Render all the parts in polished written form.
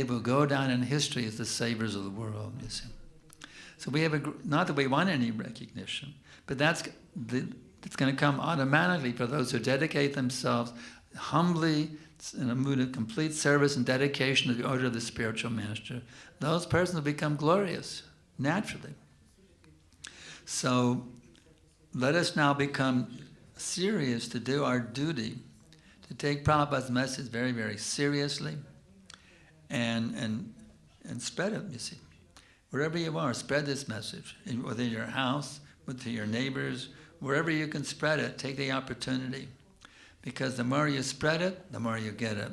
will go down in history as the saviors of the world, you see. So we have not that we want any recognition, but it's going to come automatically for those who dedicate themselves humbly in a mood of complete service and dedication to the order of the spiritual master. Those persons will become glorious, naturally. So let us now become serious to do our duty, to take Prabhupada's message very, very seriously and spread it, you see. Wherever you are, spread this message. Within your house, with your neighbors, wherever you can spread it, take the opportunity. Because the more you spread it, the more you get it.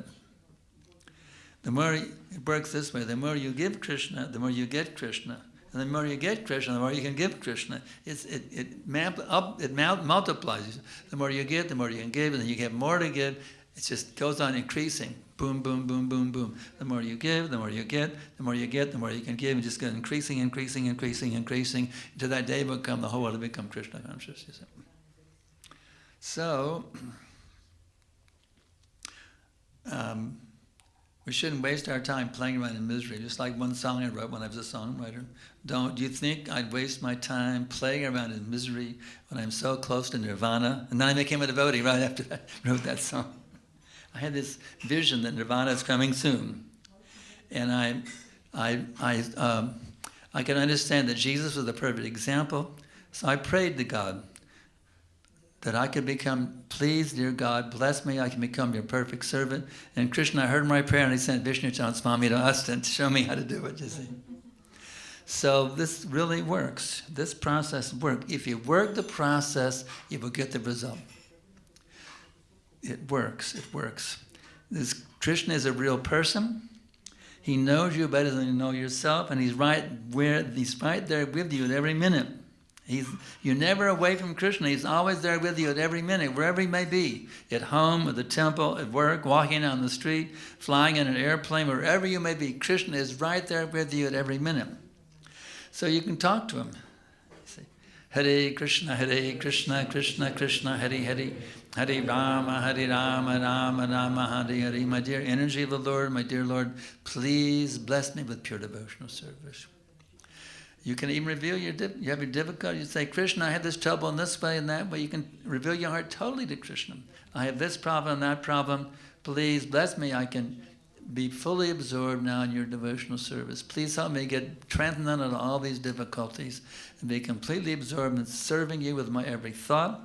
The more it works this way, the more you give Krishna, the more you get Krishna. And the more you get Krishna, the more you can give Krishna. It multiplies. The more you get, the more you can give, and then you get more to give. It just goes on increasing. Boom, boom, boom, boom, boom. The more you give, the more you get. The more you get, the more you can give. And just go increasing, increasing, increasing, increasing. Until that day will come, the whole world will become Krishna conscious. You see. So, we shouldn't waste our time playing around in misery. Just like one song I wrote when I was a songwriter. Do you think I'd waste my time playing around in misery when I'm so close to nirvana? And then I became a devotee right after I wrote that song. I had this vision that nirvana is coming soon. And I can understand that Jesus was the perfect example. So I prayed to God that I could become, please, dear God, bless me, I can become your perfect servant. And Krishna heard my prayer and he sent Vishnu Chandra Swami to us to show me how to do it, you see. So this really works. This process works. If you work the process, you will get the result. It works, it works. Krishna is a real person. He knows you better than you know yourself, and he's right there with you at every minute. You're never away from Krishna. He's always there with you at every minute, wherever he may be. At home, at the temple, at work, walking down the street, flying in an airplane, wherever you may be, Krishna is right there with you at every minute. So you can talk to him. Say, Hare Krišna, Krishna Krishna, Hare Hare, Hare Rama, Rama Rama, Hare Hare. My dear energy of the Lord, my dear Lord, please bless me with pure devotional service. You can even reveal you have your difficulty. You say, Krishna, I had this trouble in this way and that way. You can reveal your heart totally to Krishna. I have this problem and that problem. Please bless me. I can be fully absorbed now in your devotional service. Please help me get transcendental to all these difficulties and be completely absorbed in serving you with my every thought,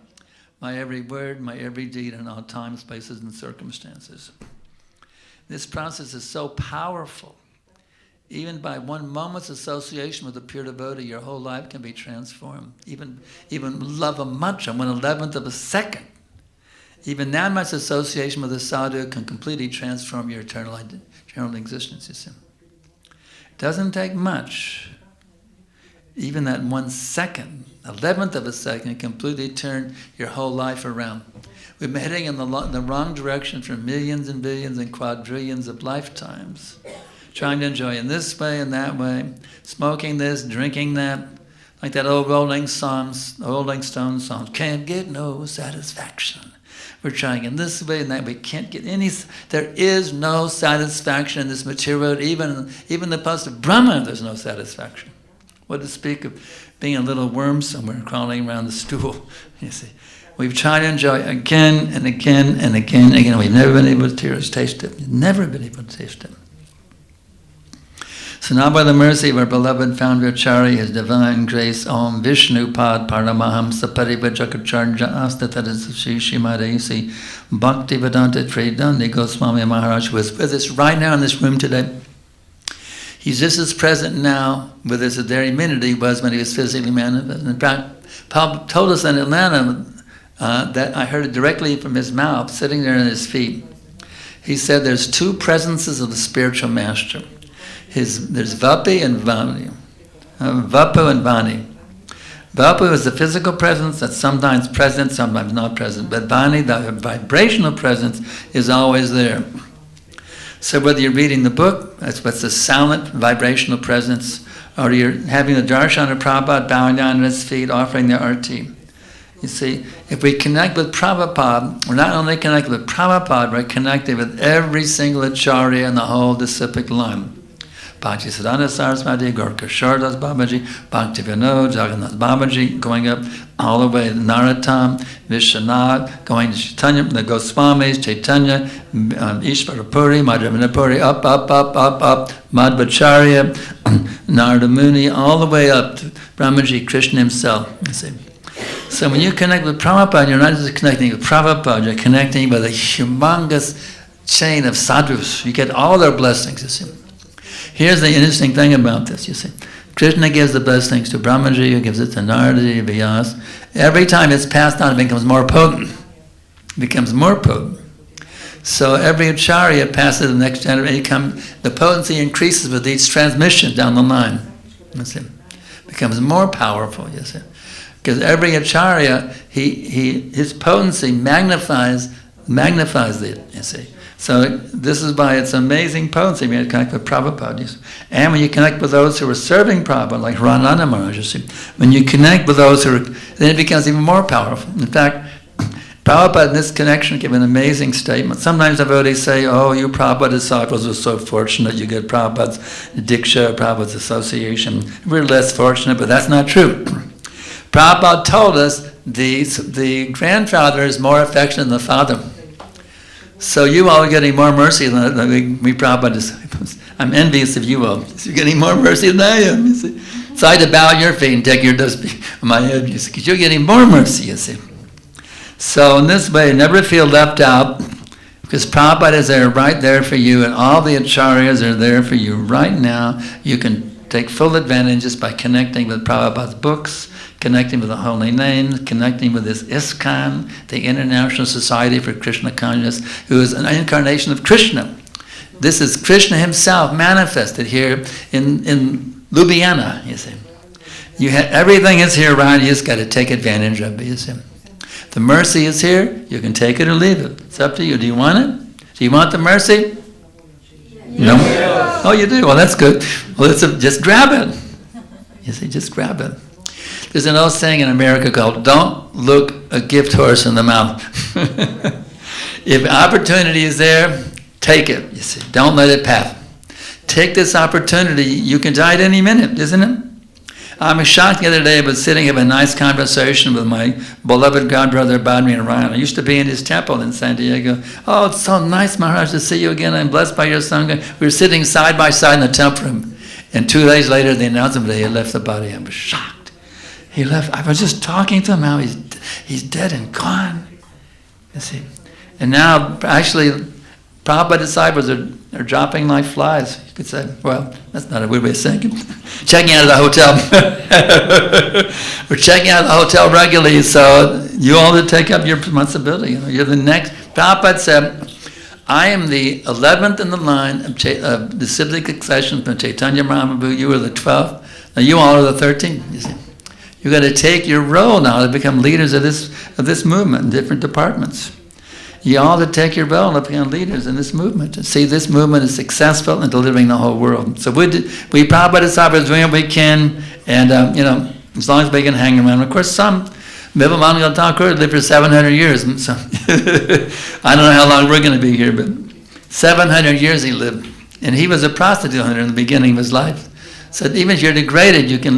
my every word, my every deed in all times, places, and circumstances. This process is so powerful. Even by one moment's association with a pure devotee, your whole life can be transformed. Even love a mantra, 1/11th of a second. Even that much association with a sadhu can completely transform your eternal existence, you see. It doesn't take much. Even that 1 second, 11th of a second, can completely turn your whole life around. We've been heading in the wrong direction for millions and billions and quadrillions of lifetimes. Trying to enjoy in this way and that way, smoking this, drinking that, like that old Rolling Stones song, can't get no satisfaction. We're trying in this way and that way, can't get any, there is no satisfaction in this material world, even the post of Brahma, there's no satisfaction. What to speak of being a little worm somewhere crawling around the stool, you see. We've tried to enjoy again and again and again and again. We've never been able to taste it. Never been able to taste it. So now by the mercy of our beloved founder Acharya, his divine grace, Om Vishnu Pad Paramahamsa Parivajakacarya Astatadasi Shimadesi Bhakti Vedanta Tridandi Goswami Maharaj, who is with us right now in this room today. He's just as present now with us at the very minute he was when he was physically manifest. In fact, Paul told us in Atlanta that I heard it directly from his mouth, sitting there at his feet. He said there's two presences of the spiritual master. There's Vapi and Vani. Vapu and Vani. Vapu is the physical presence that's sometimes present, sometimes not present. But Vani, the vibrational presence, is always there. So whether you're reading the book, that's what's the silent vibrational presence, or you're having the darshan of Prabhupada, bowing down at his feet, offering the arti. You see, if we connect with Prabhupada, we're not only connected with Prabhupada, we're connected with every single acharya in the whole disciplic line. Bhakti Siddhanta Saraswati, Gorkha Das Babaji, Bhakti Vinod, Jagannath Babaji, going up all the way to Narottam, Vishwanath, going to Chaitanya, the Goswamis, Chaitanya, Ishvara Puri, Madhavana Puri, up, Madhvacharya, Narada Muni, all the way up to Brahmaji, Krishna himself, you see. So when you connect with Prabhupada, you're not just connecting with Prabhupada, you're connecting with a humongous chain of sadhus. You get all their blessings, you see. Here's the interesting thing about this, you see. Krishna gives the blessings to Brahmaji, who gives it to Naradaji, Vyas. Every time it's passed on, it becomes more potent. It becomes more potent. So every acharya passes to the next generation. The potency increases with each transmission down the line. You see. It becomes more powerful, you see. Because every acharya, his potency magnifies it, you see. So this is why it's amazing potency when you connect with Prabhupada. And when you connect with those who are serving Prabhupada, like Ranana Maharaj, you see, when you connect with those who are, then it becomes even more powerful. In fact, Prabhupada in this connection gave an amazing statement. Sometimes devotees say, oh, you Prabhupada disciples are so fortunate, you get Prabhupada's Diksha, Prabhupada's association. We're less fortunate, but that's not true. Prabhupada told us the grandfather is more affectionate than the father. So you all are getting more mercy than we Prabhupada disciples. I'm envious of you all. You're getting more mercy than I am, you see. So I had to bow at your feet and take your dust on my head, you see, because you're getting more mercy, you see. So in this way, never feel left out, because Prabhupada is there, right there for you, and all the acharyas are there for you right now. You can take full advantage just by connecting with Prabhupada's books, connecting with the holy names, connecting with this ISKCON, the International Society for Krishna Consciousness, who is an incarnation of Krishna. This is Krishna himself manifested here in Ljubljana, you see. Everything is here around you, just got to take advantage of it, you see. The mercy is here, you can take it or leave it. It's up to you. Do you want it? Do you want the mercy? Yes. No? Oh, you do? Well, that's good. Well, just grab it. You see, just grab it. There's an old saying in America called, don't look a gift horse in the mouth. If opportunity is there, take it, you see. Don't let it pass. Take this opportunity. You can die at any minute, isn't it? I was shocked the other day, I was sitting having a nice conversation with my beloved godbrother, Badmi and Ryan. I used to be in his temple in San Diego. Oh, it's so nice, Maharaj, to see you again. I'm blessed by your Sangha. We were sitting side by side in the temple room. And 2 days later, they announced him that he had left the body. I was shocked. He left. I was just talking to him how he's dead and gone. You see. And now, actually, Prabhupada disciples are dropping like flies. You could say, well, that's not a weird way of saying it. Checking out of the hotel. We're checking out of the hotel regularly, so you all to take up your responsibility. You know, you're the next. Prabhupada said, I am the 11th in the line of the disciplic succession from Chaitanya Mahaprabhu. You are the 12th. Now you all are the 13th, you see. You've got to take your role now to become leaders of this movement in different departments. You all have to take your role to become leaders in this movement. To see this movement is successful in delivering the whole world. So we Prabhupada disciples doing what we can, and as long as we can hang around. Of course, some Vivekananda Thakur lived for 700 years. So I don't know how long we're going to be here, but 700 years he lived, and he was a prostitute hunter in the beginning of his life. So even if you're degraded, you can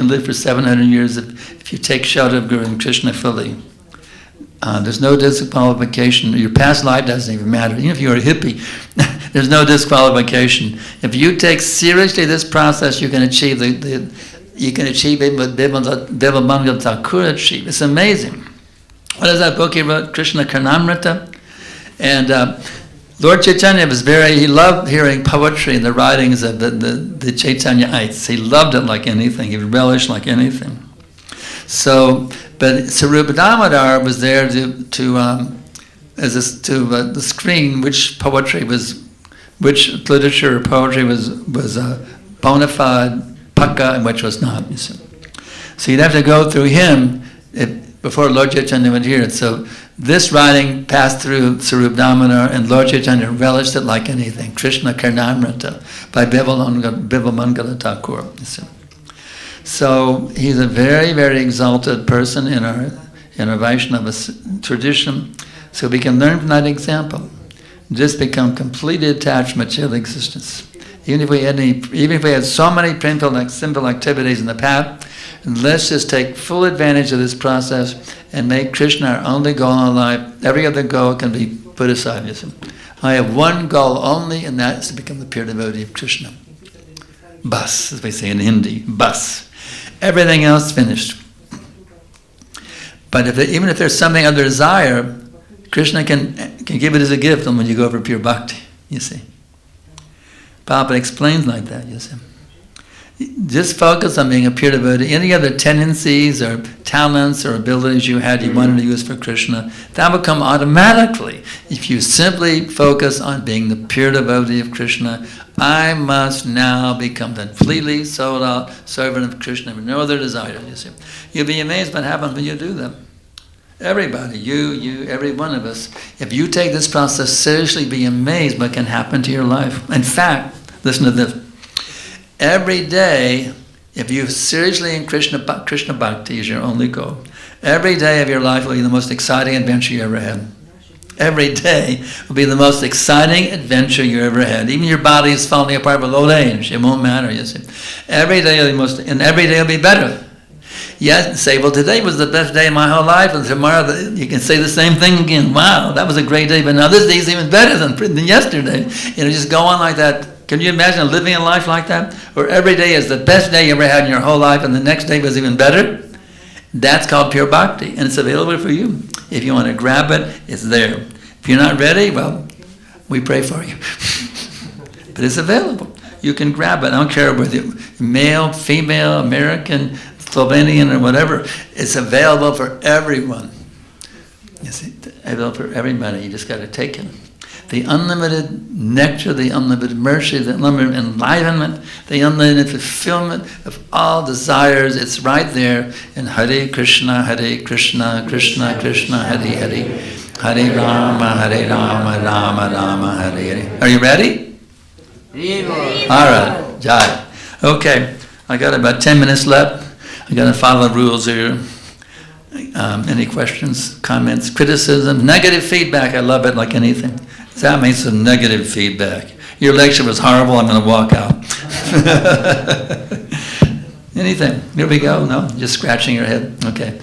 live for 700 years if you take shelter of Guru and Krishna fully. There's no disqualification. Your past life doesn't even matter. Even if you're a hippie, there's no disqualification. If you take seriously this process, you can achieve what Vivekananda Thakur achieved. It's amazing. What is that book he wrote? Krishna Karnamrita? And Lord Chaitanya he loved hearing poetry and the writings of the Chaitanyaites. He loved it like anything. He relished like anything. So, but Sarupa Damodar was there to the screen which literature or poetry was bona fide, pakka, and which was not. You see. So you'd have to go through him before Lord Chaitanya would hear it. So this writing passed through Sarupa Damodar, and Lord Chaitanya relished it like anything. Krishna Karnamrita by Vivekananda Thakur. You see. So he's a very, very exalted person in in a Vaishnava tradition, so we can learn from that example. Just become completely attached to material existence. Even if we had so many simple activities in the past, let's just take full advantage of this process and make Krishna our only goal in life. Every other goal can be put aside. You see. I have one goal only, and that is to become the pure devotee of Krishna. Bas, as we say in Hindi, bas. Everything else finished. But even if there's something under desire, Krishna can give it as a gift when you go for pure bhakti, you see. Prabhupada explains like that, you see. Just focus on being a pure devotee. Any other tendencies or talents or abilities you had you wanted to use for Krishna, that will come automatically if you simply focus on being the pure devotee of Krishna. I must now become completely sold out servant of Krishna with no other desire, you see. You'll be amazed what happens when you do that. Everybody, you, every one of us, if you take this process seriously, be amazed what can happen to your life. In fact, listen to this. Every day, if you seriously in Krishna Bhakti is your only goal, every day of your life will be the most exciting adventure you ever had. Every day will be the most exciting adventure you ever had. Even your body is falling apart with old age. It won't matter, you see. Every day will be and every day will be better. Yes, say, well, today was the best day of my whole life, and tomorrow you can say the same thing again. Wow, that was a great day, but now this day is even better than yesterday. Just go on like that. Can you imagine living a life like that? Where every day is the best day you ever had in your whole life, and the next day was even better? That's called pure bhakti, and it's available for you. If you want to grab it, it's there. If you're not ready, well, we pray for you. But it's available. You can grab it. I don't care whether you're male, female, American, Slovenian, or whatever. It's available for everyone. You see, available for everybody. You just got to take it. The unlimited nectar, the unlimited mercy, the unlimited enlightenment, the unlimited fulfillment of all desires, it's right there in Hare Krišna, Krishna Krishna, Hare Hare, Hare Rama, Rama Rama, Hare Hare. Are you ready? All right, Jai. Okay, I got about 10 minutes left. I got to follow the rules here. Any questions, comments, criticism, negative feedback? I love it like anything. That means some negative feedback. Your lecture was horrible, I'm going to walk out. Anything? Here we go? No? Just scratching your head? Okay. We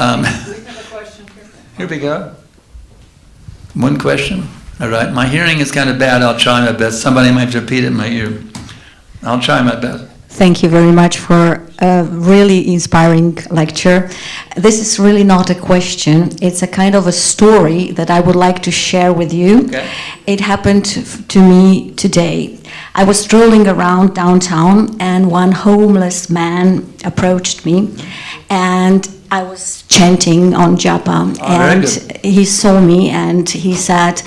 have a question here. Here we go. One question? All right. My hearing is kind of bad. I'll try my best. Somebody might repeat it in my ear. I'll try my best. Thank you very much for a really inspiring lecture. This is really not a question. It's a kind of a story that I would like to share with you. Okay. It happened to me today. I was strolling around downtown and one homeless man approached me and I was chanting on japa and he saw me and he said,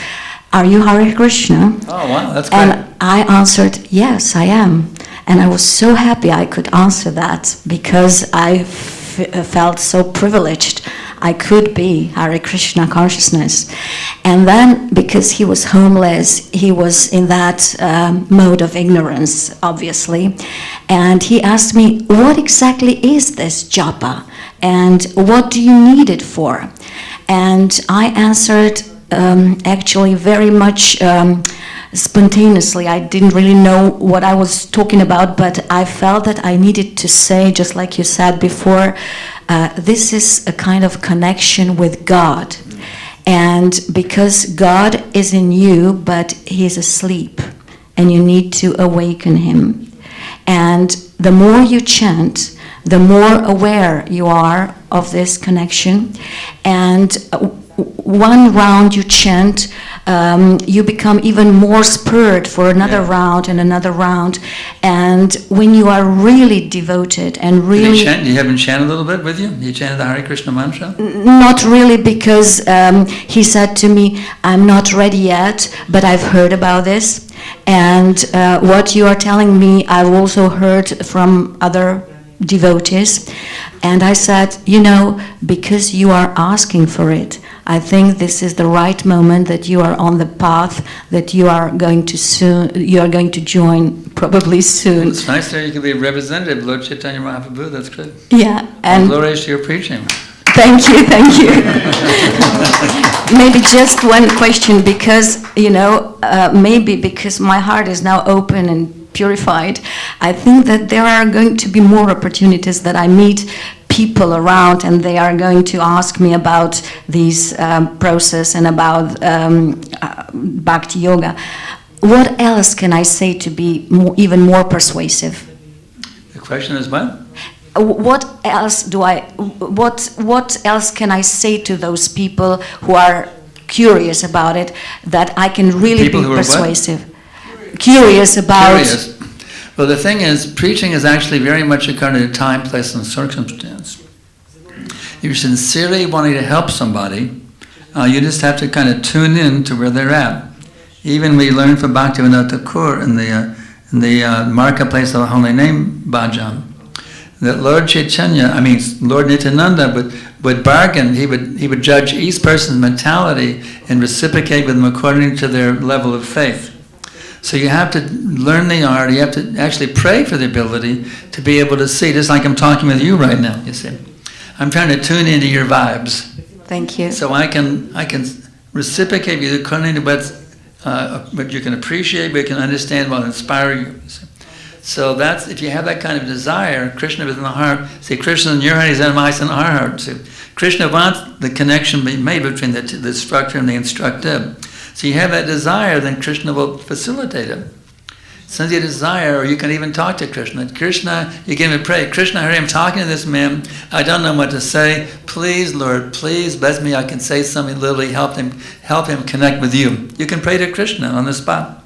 "Are you Hare Krishna?" Oh wow, that's great. And I answered, "Yes, I am." And I was so happy I could answer that because I felt so privileged. I could be Hare Krishna consciousness. And then, because he was homeless, he was in that mode of ignorance, obviously. And he asked me, "What exactly is this japa? And what do you need it for?" And I answered actually very much spontaneously. I didn't really know what I was talking about, but I felt that I needed to say, just like you said before, this is a kind of connection with God. And because God is in you, but He's asleep, and you need to awaken Him. And the more you chant, the more aware you are of this connection. And one round you chant, you become even more spurred for another round and another round. And when you are really devoted and really... Do you have him chant a little bit with you? You chanted the Hare Krishna mantra? Not really, because he said to me, "I'm not ready yet, but I've heard about this. And what you are telling me, I've also heard from other devotees." And I said, "You know, because you are asking for it, I think this is the right moment that you are on the path that you are going to join probably soon." It's nice that you can be a representative, Lord Chaitanya Mahaprabhu. That's good. Yeah, and glorious to your preaching. Thank you. Maybe just one question, because, maybe because my heart is now open and purified, I think that there are going to be more opportunities that I meet people around and they are going to ask me about this process and about Bhakti Yoga. What else can I say to be even more persuasive? The question is what? What else can I say to those people who are curious about it, that I can really people be who persuasive? Curious about... Curious. Well, the thing is, preaching is actually very much according to time, place, and circumstance. If you're sincerely wanting to help somebody, you just have to kind of tune in to where they're at. Even we learned from Bhaktivinoda Thakur in the marketplace of the Holy Name Bhajan, that Lord Lord Nityananda would bargain. He would judge each person's mentality and reciprocate with them according to their level of faith. So you have to learn the art. You have to actually pray for the ability to be able to see, just like I'm talking with you right now. You see, I'm trying to tune into your vibes. Thank you. So I can reciprocate with you according to what you can appreciate, but you can understand what will inspire you. So that's, if you have that kind of desire, Krishna within the heart, see, Krishna in your heart, he's in our heart. See, Krishna wants the connection be made between the instructor and the instructed. So you have that desire, then Krishna will facilitate it. Since you desire, or you can even talk to Krishna. Krishna, you can even pray, Krishna, Hare, I'm talking to this man, I don't know what to say. Please, Lord, please bless me, I can say something, literally help him connect with you. You can pray to Krishna on the spot.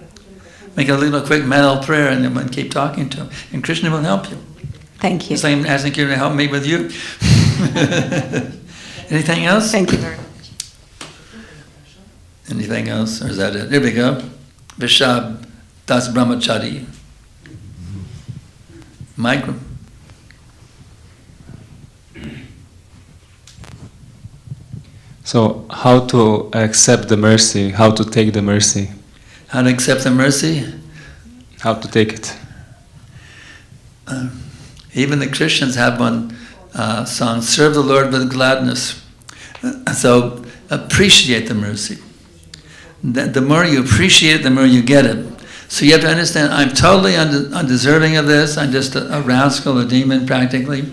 Make a little quick mental prayer and then keep talking to him. And Krishna will help you. Thank you. It's like I'm asking you to help me with you. Anything else? Thank you very much. Anything else? Or is that it? Here we go. Vishab Das Brahmachari. Micro. So, how to accept the mercy? How to take the mercy? How to accept the mercy? How to take it? Even the Christians have one song, serve the Lord with gladness. So appreciate the mercy. The more you appreciate it, the more you get it. So you have to understand, I'm totally undeserving of this. I'm just a rascal, a demon practically.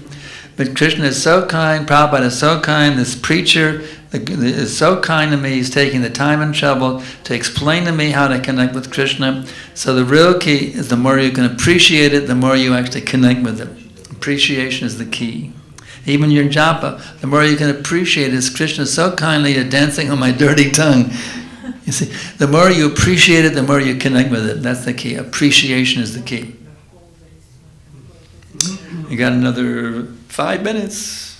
But Krishna is so kind, Prabhupada is so kind, this preacher is so kind to me, he's taking the time and trouble to explain to me how to connect with Krishna. So the real key is the more you can appreciate it, the more you actually connect with it. Appreciation is the key. Even your japa, the more you can appreciate it, Krishna is so kindly dancing on my dirty tongue. You see, the more you appreciate it, the more you connect with it. That's the key. Appreciation is the key. You got another 5 minutes.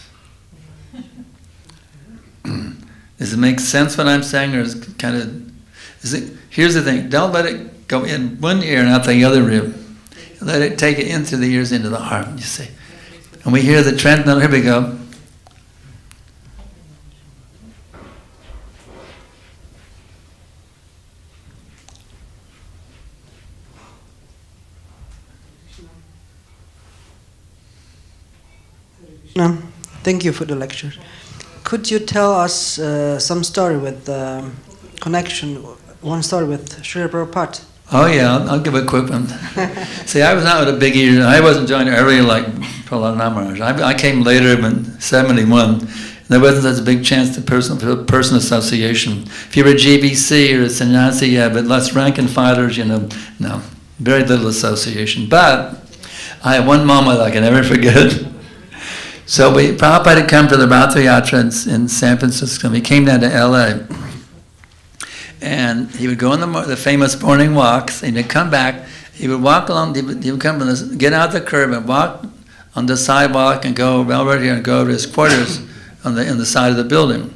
Does it make sense what I'm saying, or is it kind of? Here's the thing: don't let it go in one ear and out the other ear. Let it take it in through the ears into the heart. You see, and we hear the trend. Now here we go. Thank you for the lecture. Could you tell us some story with connection, one story with Srila Prabhupada? Oh yeah, I'll give a quick one. See, I was not with a big ear. I wasn't joined early like Prahlad Maharaj. I came later in 71. There wasn't such a big chance to person association. If you were a GBC or a sannyasi, yeah, but less rank and filers, no, very little association. But I had one moment I can never forget. So Prabhupada had come for the Ratha Yatra in San Francisco. He came down to LA. And he would go on the famous morning walks, and he'd come back, he would walk along, he would come get out the curb and walk on the sidewalk and go over here and go to his quarters on the side of the building.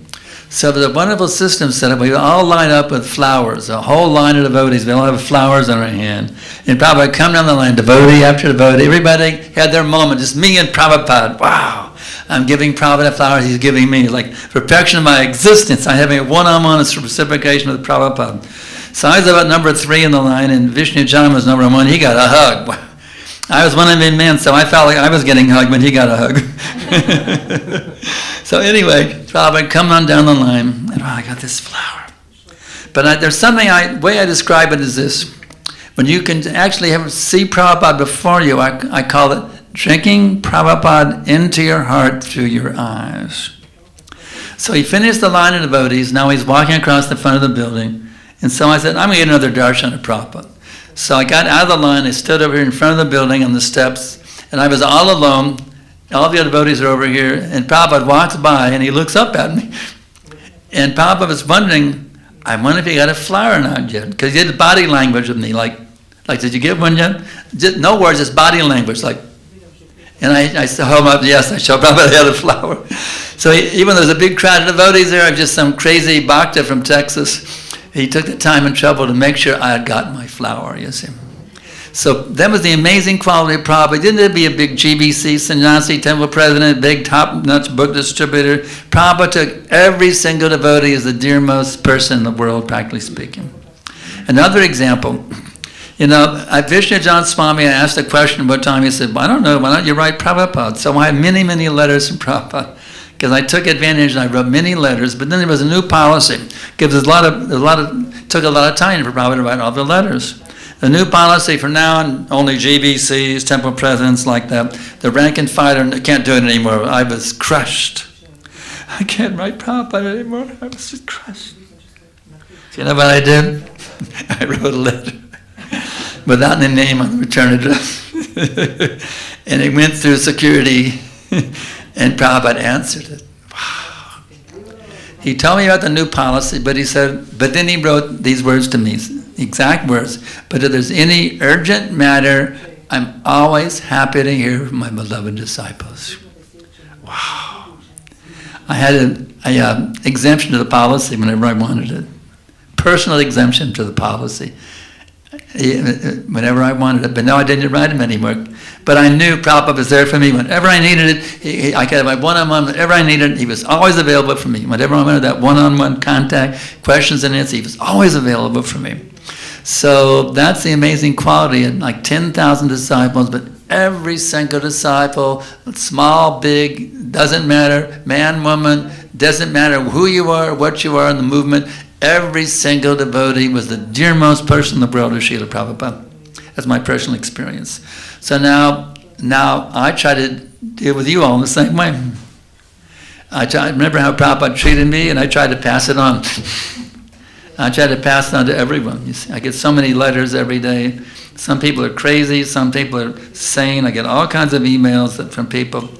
So there's a wonderful system set up. We would all line up with flowers, a whole line of devotees. We all have flowers on our hand. And Prabhupada would come down the line, devotee after devotee. Everybody had their moment, just me and Prabhupada. Wow, I'm giving Prabhupada flowers, he's giving me. Like perfection of my existence. I'm having a one-on-one reciprocation with Prabhupada. So I was about number 3 in the line, and Vishnu John was number 1. He got a hug. I was one of the men, so I felt like I was getting hugged when he got a hug. So anyway, Prabhupada come on down the line, and I got this flower. But there's something, way I describe it is this. When you can actually see Prabhupada before you, I call it drinking Prabhupada into your heart through your eyes. So he finished the line of devotees, now he's walking across the front of the building, and so I said, I'm going to get another darshan of Prabhupada. So I got out of the line, I stood over here in front of the building on the steps, and I was all alone. All the other devotees are over here, and Prabhupada walks by, and he looks up at me. And Prabhupada was wondering, I wonder if he got a flower or not yet, because he did body language with me, like, did you get one yet? Just, no words, just body language, like. And I held him up, yes, I showed Prabhupada had a flower. So even though there's a big crowd of devotees there, I'm just some crazy bhakta from Texas, he took the time and trouble to make sure I had gotten my flower, you see. So that was the amazing quality of Prabhupada. He didn't have to be a big GBC, sannyasi, temple president, big top-notch book distributor. Prabhupada took every single devotee as the dearest person in the world, practically speaking. Another example, Vishnu John Swami, I asked a question one time, he said, well, I don't know, why don't you write Prabhupada? So I had many, many letters from Prabhupada, because I took advantage and I wrote many letters, but then there was a new policy, because took a lot of time for Prabhupada to write all the letters. The new policy from now on, only GBCs, temple presidents like that, the rank and filer can't do it anymore. I was crushed. I can't write Prabhupada anymore. I was just crushed. So you know what I did? I wrote a letter without the name on the return address. And it went through security, and Prabhupada answered it. Wow. He told me about the new policy, but then he wrote these words to me, exact words, but if there's any urgent matter, I'm always happy to hear from my beloved disciples. Wow. I had an exemption to the policy whenever I wanted it. Personal exemption to the policy. Whenever I wanted it. But no, I didn't write him anymore. But I knew Prabhupada was there for me. Whenever I needed it, I could have my one-on-one. Whenever I needed it, he was always available for me. Whenever I wanted that one-on-one contact, questions and answers, he was always available for me. So that's the amazing quality. And like 10,000 disciples, but every single disciple, small, big, doesn't matter, man, woman, doesn't matter who you are, what you are in the movement, every single devotee was the dearest person in the world of Srila Prabhupada. That's my personal experience. So now I try to deal with you all in the same way. I remember how Prabhupada treated me, and I try to pass it on. I try to pass it on to everyone. You see, I get so many letters every day. Some people are crazy, some people are sane. I get all kinds of emails from people.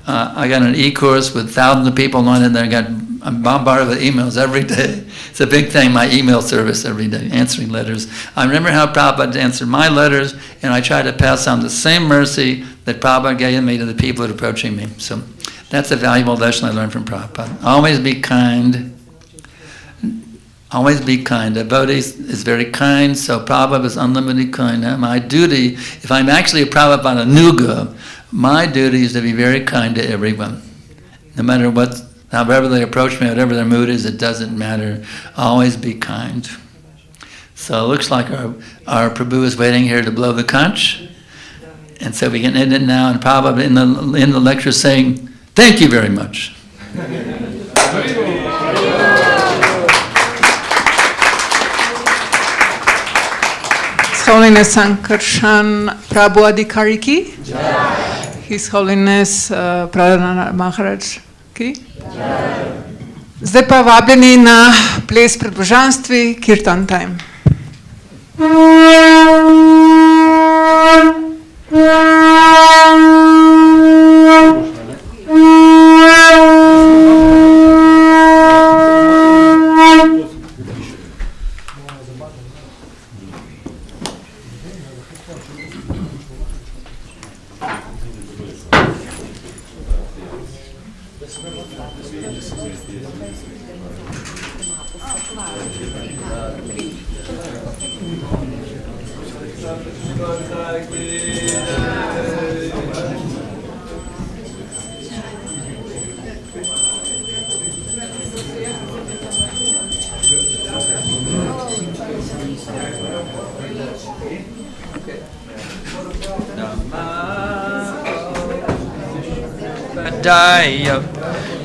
I got an e-course with thousands of people on it, and I'm bombarded with emails every day. It's a big thing, my email service every day, answering letters. I remember how Prabhupada answered my letters, and I try to pass on the same mercy that Prabhupada gave me to the people that are approaching me. So that's a valuable lesson I learned from Prabhupada. Always be kind. Always be kind. Devotees is very kind, so Prabhupada is unlimited kind. My duty, if I'm actually a Prabhupada Nuga, my duty is to be very kind to everyone. No matter however they approach me, whatever their mood is, it doesn't matter. Always be kind. So it looks like our Prabhu is waiting here to blow the conch. And so we can end it now, and Prabhupada in the lecture saying, thank you very much. His Holiness Sankarshan prabhu adhikari ki. His Holiness Pradana Maharaj ki. Zdaj pa vabljeni na ples pred božanstvi, Kirtan time.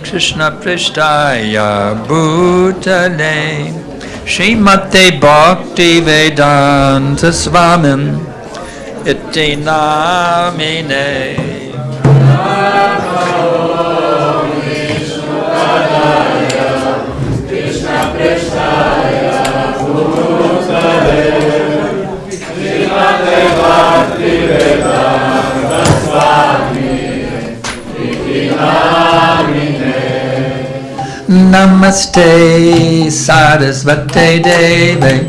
Krishna Prishtaya Bhutale Srimate Bhakti Vedanta Swamin Iti Namine. Namaste Sarasvate Deve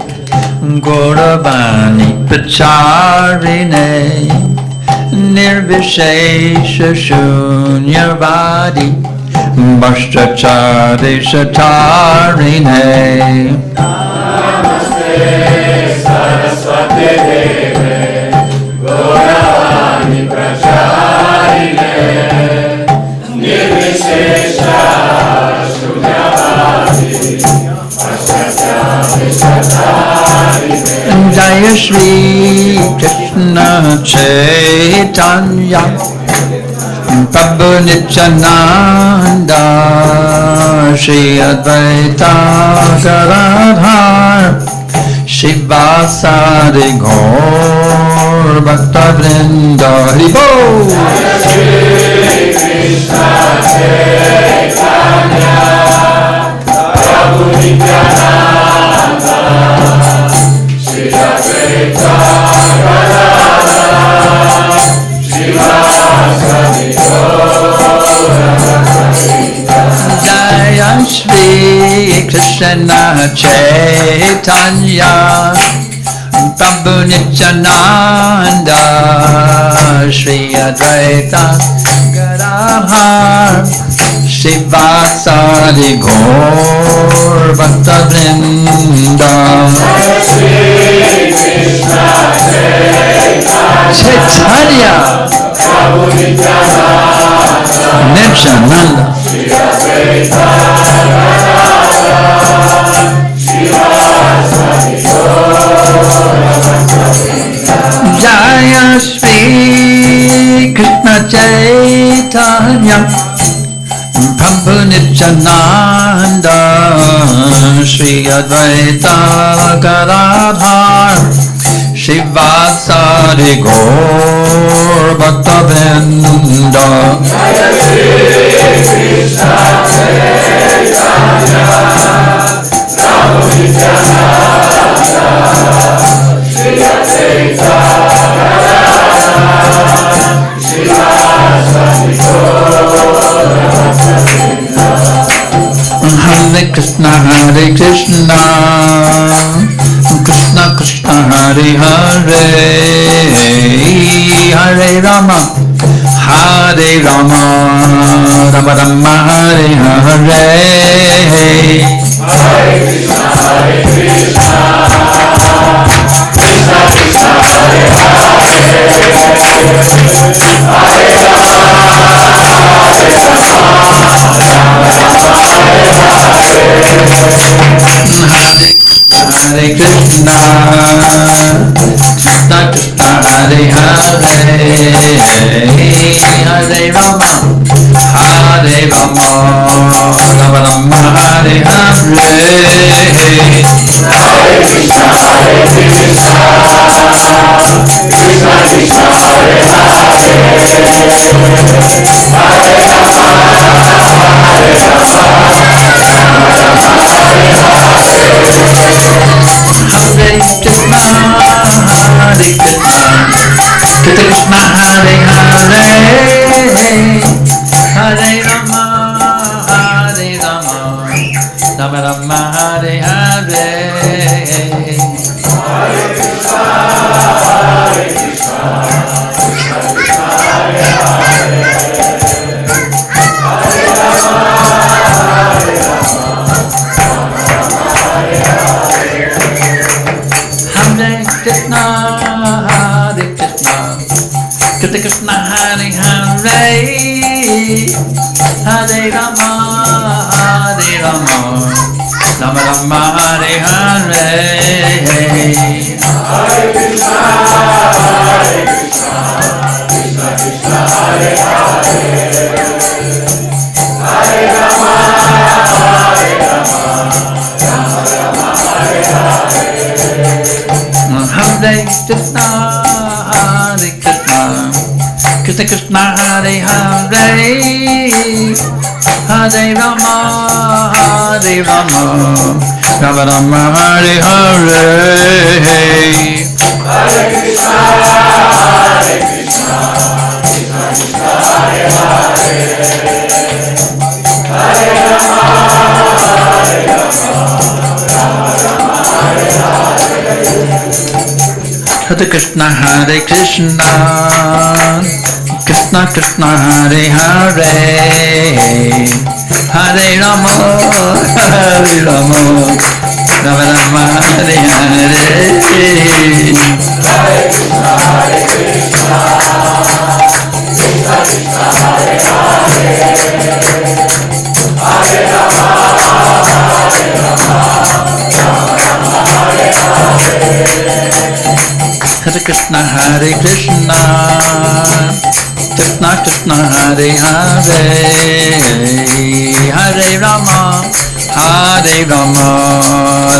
Gauravani Pracharine Nirvishesha Shunyavadi Bhashtachari Shatarine. Namaste Sarasvate Deve Gauravani Pracharine Nirvishesha Jaya Shri Krishna Chaitanya Prabhu Nityananda Shri Advaita Gadadhar Shivasari Gaur Bhakta Vrinda Haribo. Jaya Shri Krishna Chaitanya Prabhu Nityananda Shri Advaita Gadadhar Shivasari Jaya Shri Krishna Chaitanya Prabhu Nityananda Shri Advaita Gadadhar Shivasari Gaur Bhakta Vrinda. Jaya Shri Krishna Chaitanya Prabhu Nityananda Nityananda Shri Advaita Gadadhar Shivasari Jaya Shri Krishna Chaitanya Prabhu Nityananda Shri Advaita Gadadhar Shivasari Gaur Bhakta Vrinda. Jaya Shri Krishna Chaitanya Prabhu Nityananda Shri Advaita Gadadhar Shivasari Hare Krishna Krishna Krishna Hare Hare Hare Rama Rama Rama Hare Hare. Hare Krishna Krishna Krishna Hare Hare Hare Hare Krishna Krishna Krishna Hare Hare Hare Rama Rama Rama Hare Hare. Hare Krishna Krishna Krishna Hare Krishna Hare Hare Hare Rama Rama Rama Hare Hare. Hare Krishna Krishna Hare Hare Hare Rama Rama Rama Hare Hare. Hare Krishna Krishna Krishna Hare Hare Hare Rama Krishna Krishna Hare Hare, Hare Rama, Hare Rama, Rama Rama, Hare Hare. Hare Krishna, Hare Krishna, Krishna Krishna, Hare Hare, Hare Rama, Hare Rama, Rama Rama, Hare Hare. Hare Krishna, Hare Krishna, Krishna Krishna, Hare Hare, Hare Rama, Hare Rama, Rama Rama, Hare Hare. Hare Krishna, Hare Krishna, Krishna Krishna, Hare Hare, Hare Rama, Hare Rama, Rama Rama, Hare Hare. Hare Krishna, Hare Krishna, Krishna Krishna, Hare Hare, Hare Rama, Hare Rama,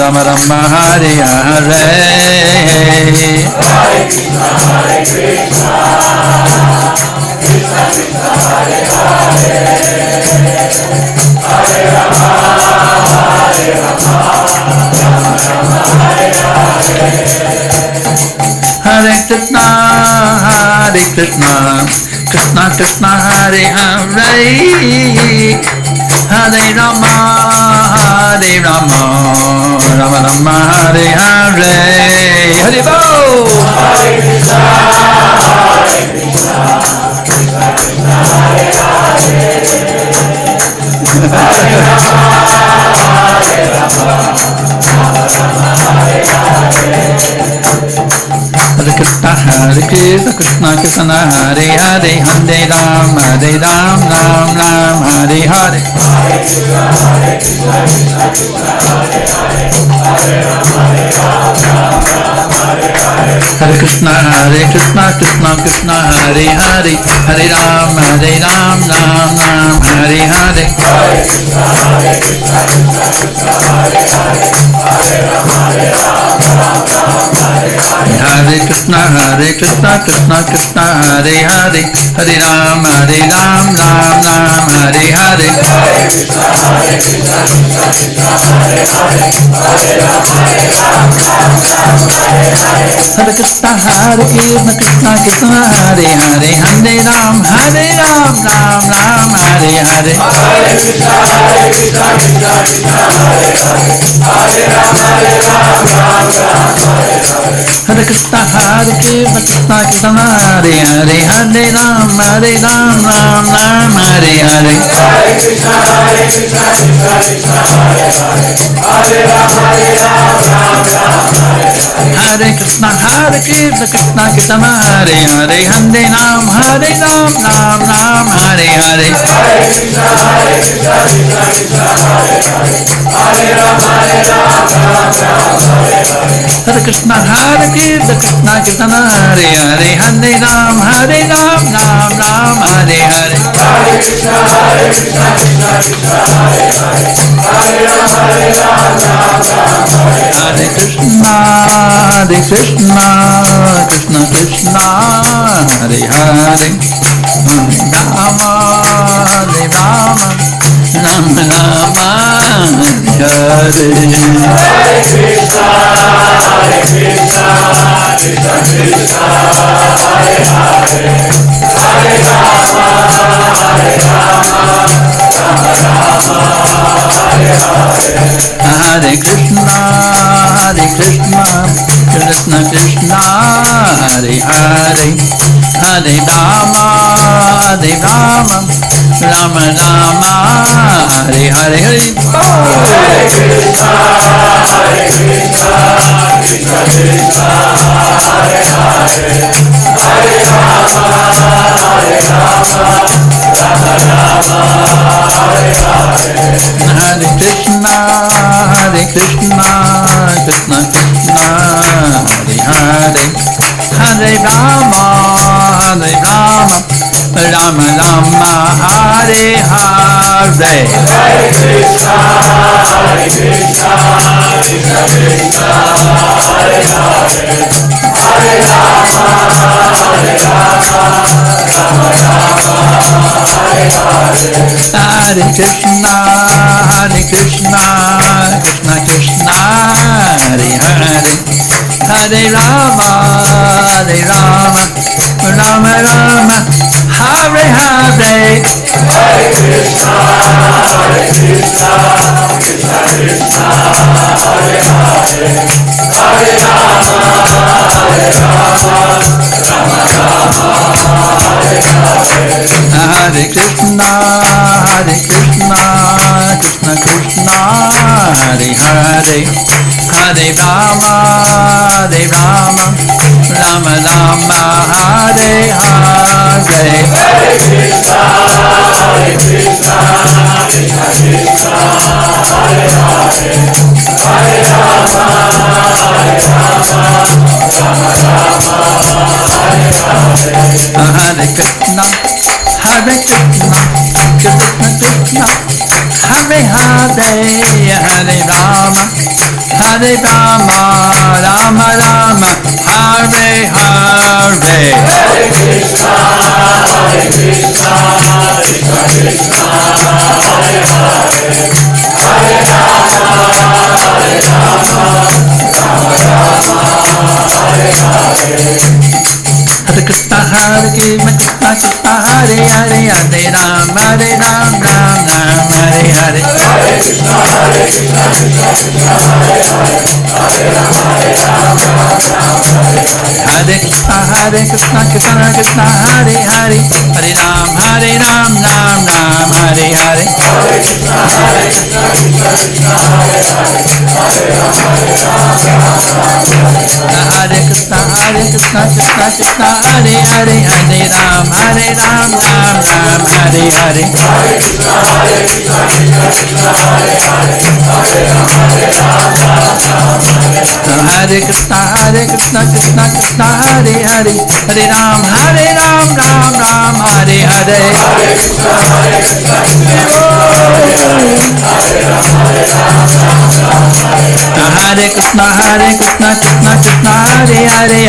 Rama Rama, Hare Hare. Hare Krishna, Hare Krishna, Krishna Krishna, Hare Hare, Hare Rama, Hare Rama, Rama Rama, Hare Hare. Hare Krishna, Hare Krishna, Krishna Krishna, Hare Hare, Hare Rama, Hare Rama, Rama Rama, Hare Hare. Hare Bo! Hare Krishna, Hare Krishna, Krishna Krishna, Hare Hare, Hare Rama, Hare Rama, Rama Rama, Hare Hare. Hare Krishna, Hare Krishna, Krishna Krishna, Hare Hare, Hare Ram, Ram Ram, Hare Hare. Hare Krishna, Hare Krishna, Krishna Krishna, Hare Hare, Hare Rama, Hare Hare. Hare Krishna, Hare Krishna, Krishna Krishna, Hare Hare, Hare Ram, Ram Ram, Hare Hare. Hare Krishna, Hare Krishna, Krishna Krishna, Hare Hare, Hare Rama, Hare Hare. Hare Krishna, Hare Krishna, Krishna Krishna, Hare Hare, Hare Ram, Ram Ram, Hare Hare. Hare Krishna, Hare Krishna, Krishna Krishna, Hare Hare, Hare Rama, Hare Hare. Hare Krishna, Hare Krishna, Krishna Krishna, Hare Hare, Hare Ram, Ram Hare Hare. Hare Krishna, Hare Krishna, Krishna Krishna, Hare Hare, Hare Rama, Hare Hare. Hare Krishna, Hare Krishna, Krishna Krishna, Hare Hare, Hare Ram, Ram Hare Hare. Hare Krishna, Hare Krishna, Krishna Krishna, Hare Hare, Hare Rama, Hare Hare. Hare Krishna, Hare Krishna, Krishna Krishna, Hare Hare, Hare Ram, Ram Hare Hare. Hare Krishna, Hare Krishna, Krishna Krishna, Hare Hare, Hare Rama, Hare Hare. Hare Krishna, Hare Krishna, Krishna Krishna, Hare Hare, Hare Ram, Ram Hare Hare. Hare Krishna, Hare Krishna, Krishna Krishna, Hare Hare, Hare Rama, Hare Hare. Hare Krishna, Hare Krishna, Krishna Krishna, Hare Hare, Rama, Hare Rama, Rama Rama, Hare Hare. Hare Krishna, Hare Krishna, Krishna Krishna, Hare Hare, Hare Rama, Hare Rama, Rama Rama, Hare Hare. Hare Krishna, Hare Krishna, Krishna Krishna, Hare Hare, Hare Rama, Hare Rama, Rama Rama, Hare Hare. Hare Hare Krishna, Hare Krishna, Krishna Krishna, Hare Hare, Hare Rama, Hare Rama, Rama Rama, Hare Hare. Hare Krishna, Hare Krishna, Krishna Krishna, Hare Hare, Hare Rama, Hare Rama, Rama Rama, Hare Hare. Hare Krishna, Hare Krishna, Krishna Krishna, Hare Hare, Hare Rama, Hare Rama, Rama Hare Krishna, Krishna Krishna, Hare Hare, Hare Rama, Rama Rama, Hare Hare. Hare Krishna, Krishna Krishna, Hare Hare, Hare Rama, Rama Rama, Hare Hare. Hare Krishna, Krishna Krishna, Hare Hare, Hare Rama, Rama Rama, Hare Hare. Hare Krishna, Krishna Krishna, Hare Hare, Hare Rama, Rama Rama, Hare Hare. Hare Krishna, Krishna Krishna, Hare Hare, Hare Rama, Rama Rama, Hare Hare. Hare Krishna, Krishna Krishna, Hare Hare, Hare Rama, Rama Rama, Hare Hare. Hare Krishna, Krishna Krishna, Hare Hare, Hare Rama, Ram Hare Hare. Hare Krishna, Krishna Krishna, Hare Hare, Hare Rama, Ram Hare Hare. Hare Krishna, Krishna Krishna, Hare Hare, Hare Ram, Ram Hare Hare. Hare Krishna, Krishna Krishna, Hare Hare, Hare Rama, Ram Hare Krishna, Krishna Krishna, Hare Hare, Hare Ram, Ram Hare Hare. Hare Krishna, Krishna Krishna, Hare Hare, Hare Rama, Ram Hare Krishna, Krishna Krishna, Hare Hare, Hare Ram, Ram Hare Hare. Hare Krishna, Krishna Krishna, Hare Hare, Hare Rama, Hare Krishna, Krishna Krishna, Hare Hare,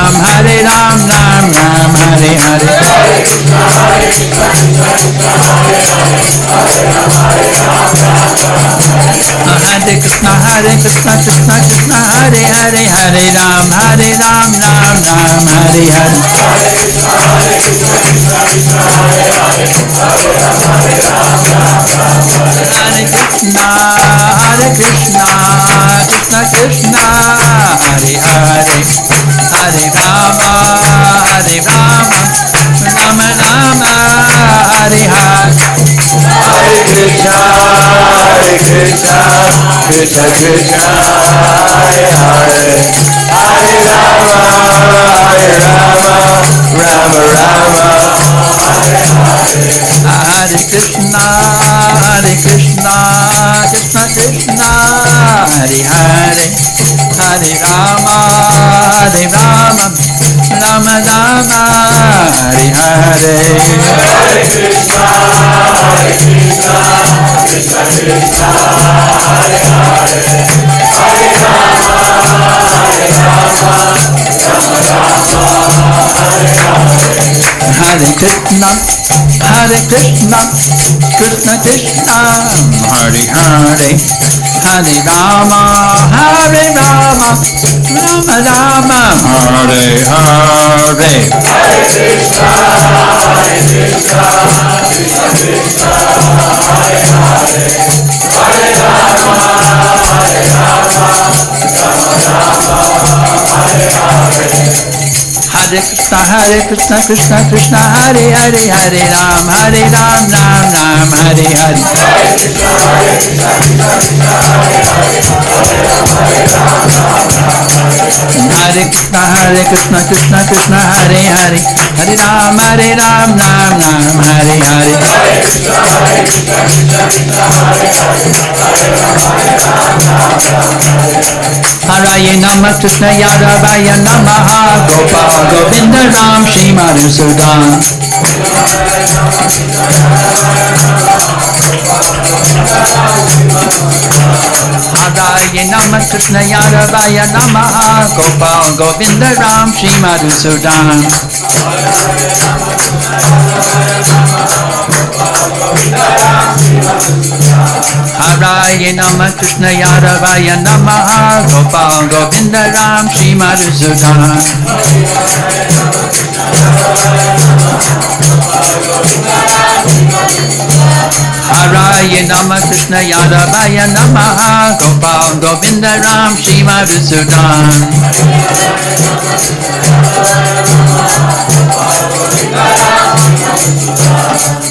Hare Ram, Ram Hare Hare. Hare Krishna, Krishna Krishna, Hare Hare, Hare Rama, Hare Krishna, Krishna Krishna, Hare Hare, Hare Ram, Ram Hare Hare. Hare Krishna, Krishna Krishna, Hare Hare, Hare Rama, Hare Krishna, Krishna Krishna, Hare Hare, Hare Rama, Rama Hare Hare. Hare Krishna, Krishna Krishna, Hare Hare, Hare Rama, Rama Hare Hare. Hare Krishna, Krishna Krishna, Hare Hare, Hare Rama, Rama Hare Hare. Hare Krishna, Krishna Krishna, Hare Hare, Hare Rama, Rama Hare Hare. Hare Krishna, Krishna Krishna, Hare Hare, Hare Rama, Rama Hare Hare. Hare Krishna, Krishna Krishna, Hare Hare, Hare Rama, Rama Hare Hare. Hare Krishna, Krishna Krishna, Hare Hare, Hare Ram, Hare Ram Hare Hare. Hare Krishna, Krishna Krishna, Hare Hare, Hare Rama, Hare Krishna, Krishna Krishna, Hare Hare, Hare Ram, Hare Hare. Hare Krishna, Krishna Krishna, Hare Hare, Hare Rama, Hare Namah Krishna Yadavaya Namaha, Gopal Govinda Ram Shri Madhusudan. Hare Namah Krishna Yadavaya Namaha, Gopal Govinda Ram Shri Madhusudan. Hare Nama Krishna Yadavaya Namaha Gopal Govinda Ram Shri Madhusudan Hare Nama Krishna Yadavaya Namaha Gopal Govinda Ram Shri Madhusudan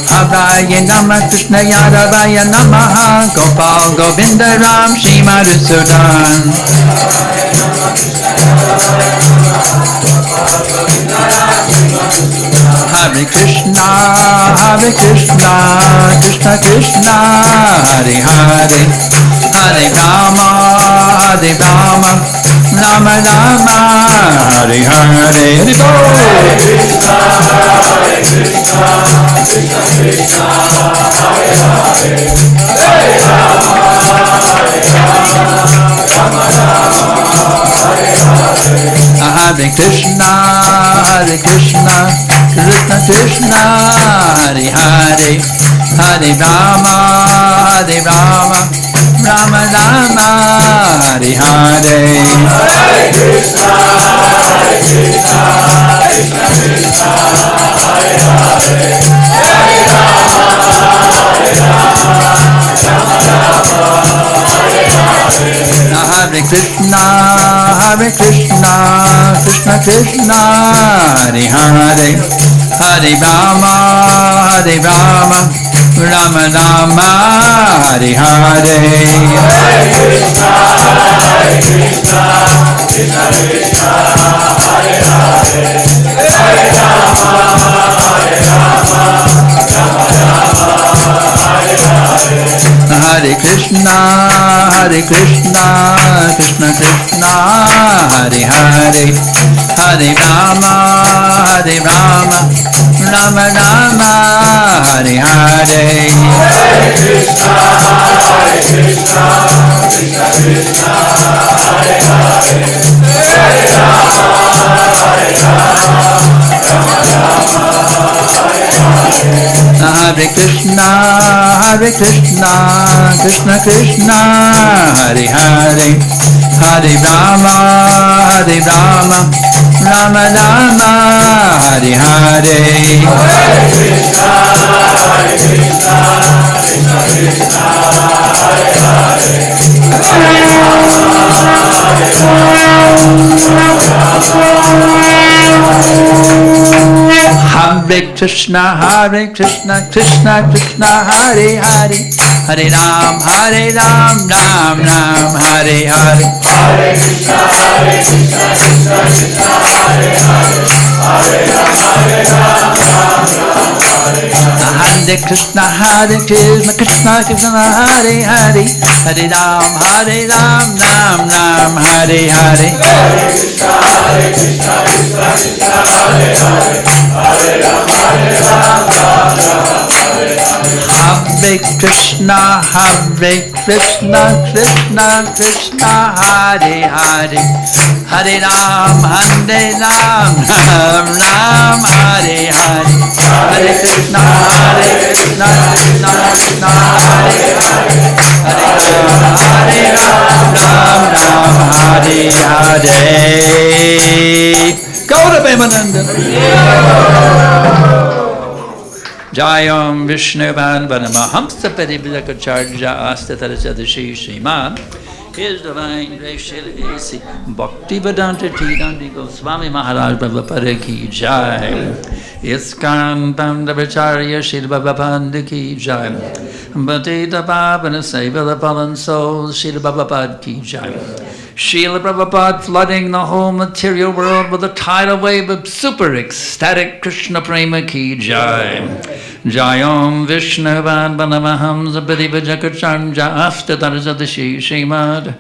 Hare Nama Krishna Yadavaya Namaha Gopal Govinda Ram Shri Madhusudan Hare Krishna, Krishna Krishna, Hare Hare, Hare Rama, Rama Rama, Hare Hare, Hare Bol. Hare Krishna, Krishna Krishna, Hare Hare, Hare Rama, Rama Rama, Hare Hare. Hare Krishna, Krishna Krishna, Hare Hare, Hare Rama, Rama Rama, Hare Hare. Hare Krishna, Krishna Krishna, Hare Hare, Hare Rama, Rama Rama, Hare Hare. Hare Krishna, Krishna Krishna, Hare Hare, Hare Rama, Rama Rama, Hare Hare. Hare Krishna, Krishna Krishna, Hare Hare, Hare Rama, Rama Rama, Hare Hare. Hare Krishna, Krishna Krishna, Hare Hare, Hare Rama, Rama Rama, Hare Hare. Hare Krishna, Krishna Krishna, Hare Hare, Hare Rama, Rama Rama, Hare Hare. Hare Krishna, Krishna Krishna, Hare Hare, Hare Rama, Rama Rama, Hare Hare. Hare Krishna, Krishna Krishna, Hare Hare, Hare Rama, Hare Krishna, Krishna Krishna, Hare Hare, Hare Ram, Ram Ram, Hare Hare. Hare Krishna, Krishna Krishna, Hare Hare, Hare Ram, Ram Ram, Hare Hare. Hare Krishna, Krishna Krishna, Hare Hare, Hare Ram, Ram Ram, Hare Hare. Hare Krishna, Krishna Krishna, Hare Hare, Hare Ram, Ram Ram, Hare Hare. Hare Krishna, Krishna Krishna, Hare Hare, Hare Ram, Ram Ram, Hare Hare. Hare Krishna, Krishna Krishna, Hare Hare, Hare Ram, Ram Ram, Hare Hare. Gaura Premananda. Jayam Vishnuvan Vanamahamsa Paribhakacharya Astatarasadshi Sriman. His divine grace A.C. Bhakti Vedanta Tidanti Goswami Maharaj Prabhupada Ki Jai. ISKCON Pandavacharya Shri Prabhupada Ki Jai. Bhatita Pavana Seva the Fallen Souls Shri Prabhupada Ki Jai. Srila Prabhupada flooding the whole material world with a tidal wave of super ecstatic Krishna Prema Ki Jai. Jayam Vishnuvan Vanamahamsa Paribhakacharya Astatarasadshi Srimad.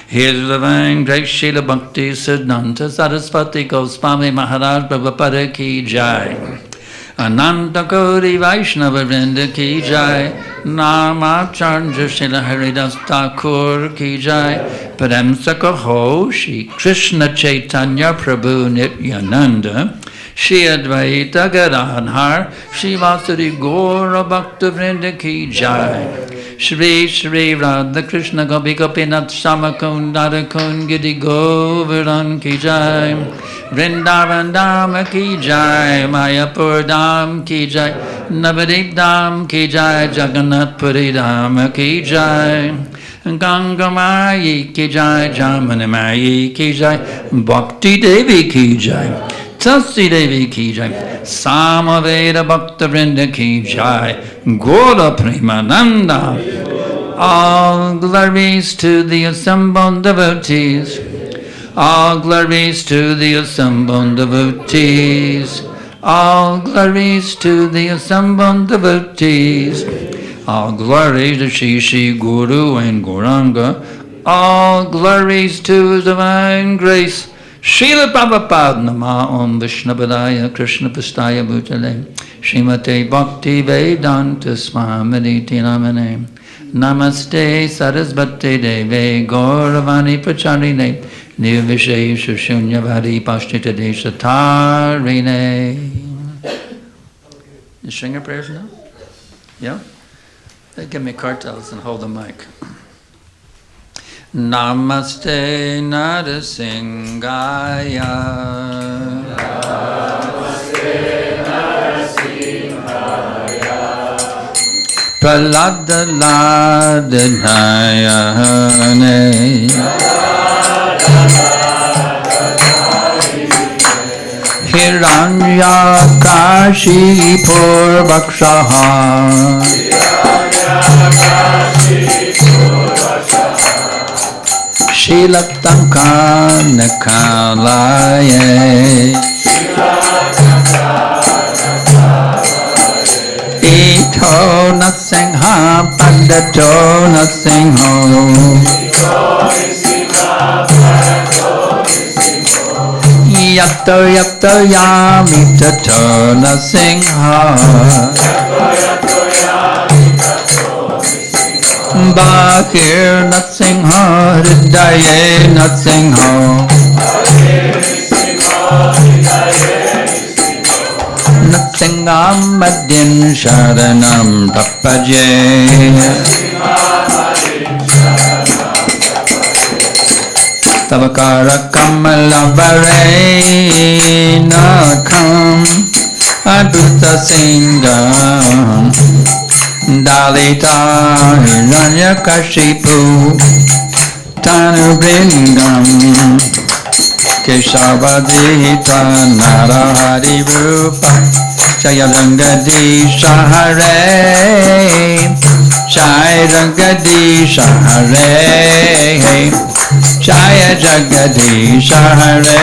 His divine grace Srila Bhakti Siddhanta Saraswati Goswami Maharaj Prabhupada Ki Jai. Ananta Koti Vaishnava Vrinda Ki Jai. Namacharya Srila Haridas Thakur Ki Jai. Padamsaka Ho Shri Krishna Chaitanya Prabhu Nityananda. Shri Advaita Gadadhar Shri Vasudeva Gaura Bhakta Vrinda Ki Jai. Shri Shri Radha Krishna Gopi Gopinath Shamakund Radhakund Giri Govardhan Ki Jai, Vrindavan Dham Ki Jai, Mayapur Dham Ki Jai, Navadip Dham Ki Jai, Jagannath Puri Dham Ki Jai, Ganga Mayi Ki Jai, Jamani Mayi Ki Jai, Bhakti Devi Ki Jai, Tulsi Devi Ki Jai, Samaveda Bhakta Vrinda Ki Jai, Gaura Premananda. All glories to the assembled devotees. All glories to the assembled devotees. All glories to the assembled devotees. All glories to Shri Shri Guru and Gauranga. All glories to His divine grace. Srila Prabhupada Nama Om Vishnapadaya Krishna Pastaya Bhutale Srimate Bhakti Vedanta Swamini Namane Namaste Sarasvati Deve Gauravani Pracharine Nirvishesha Shunyavadi Pashtita Deshatarine. You sing your prayers now? Yeah? They give me cartels and hold the mic. Namaste Narasimhaya. Namaste Narasimhaya. Pralada Ladhanayane. Hiranyakashi Purvakshaha. Shilaptankanakalaye. Ito nasingha padato nasingho. Yato yato yami tato nasingha. Bakir Natsingha Hridaye Natsingha Natsingam Madin Sharanam Tapaje Tavakara Kamalavare Nakam Adhuta Singam Dalita Hiranyakashipu Tanu Brindam Keshavadita Narahari Rupa Jayarangadi Shahare Jai Rangadi Shahare Jaya Jagadi Shahare.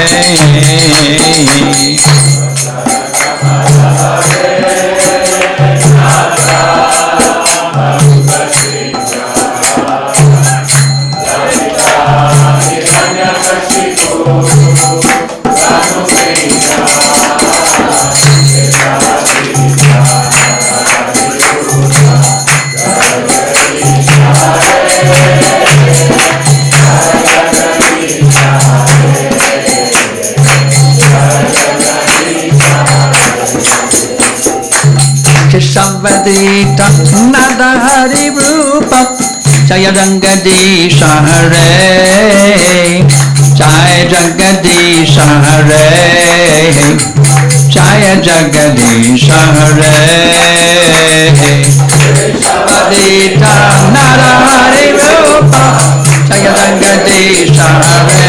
Keshavadita Nadahari Rupa Jaya Rangadi Shahare Jaya Jagadi Shahare Jaya Jagadi Shahare Keshavadita Nadahari Rupa Jaya Rangadi Shahare